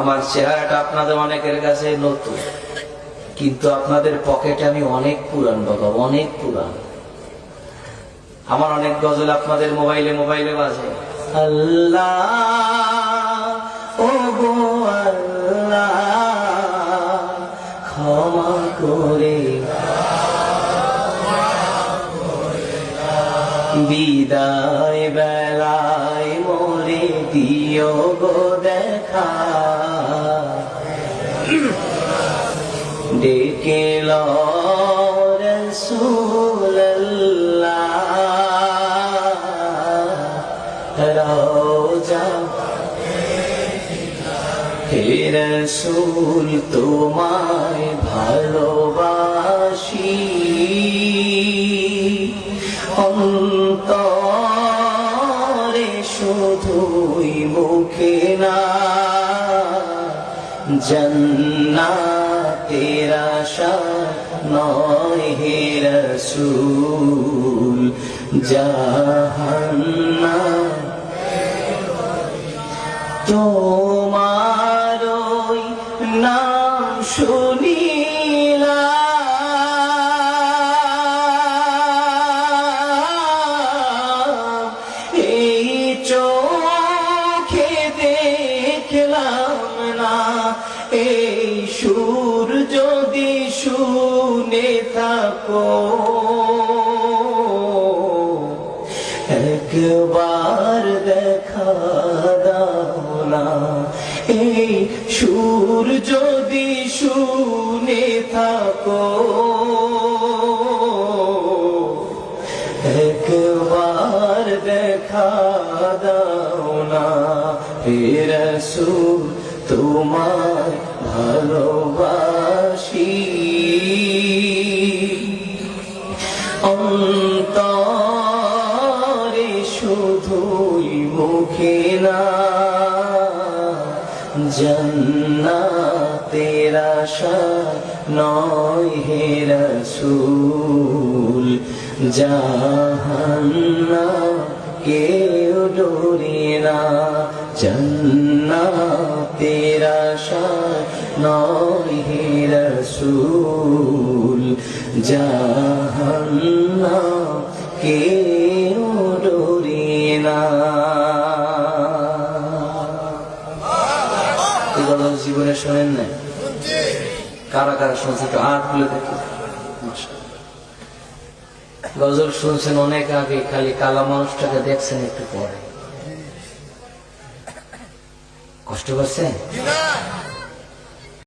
আমার চেহারাটা আপনাদের অনেকের কাছে নতুন, কিন্তু আপনাদের পকেটে আমি অনেক পুরান বাবা, অনেক পুরান। আমার অনেক গজল আপনাদের মোবাইলে মোবাইলে বাজে। আল্লাহ ও গো আল্লাহ ক্ষমা করে বিদায় বেলায় মোরে দিও গো দেখা, ডেকে লো রাসূলুল্লাহ রওজা, হে রাসূল তোমায় ভালোবাসি, অন্তরে শুধুই মুখে না, জান্নাতের আশা নয় হে রাসূল, জাহান্নাম তোমার ওই নাম শুনিলাম, এই চোখে দেখলাম না, এই সুর যদি শুনে থাকো একবার দেখা দাও না, এই সুর যদি শুনে থাকো একবার দেখা দাও না, হে রাসূল তোমায় ভালোবাসি, অন্তরে শুধুই মুখে না, জান্নাতের আশা নয় হে রাসূল, জাহান্নাম কেউ ডোরে না, জান্নাতের আশা নয় হে রাসূল, জাহান্নাম কেউ ডোরে না। জীবনে শোনেন না? কারা কারা শুনছে একটু হাত খুলে দেখি। গজল শুনছেন অনেক আগে, খালি কালা মানুষটাকে দেখছেন একটু পরে। কষ্ট করছেন?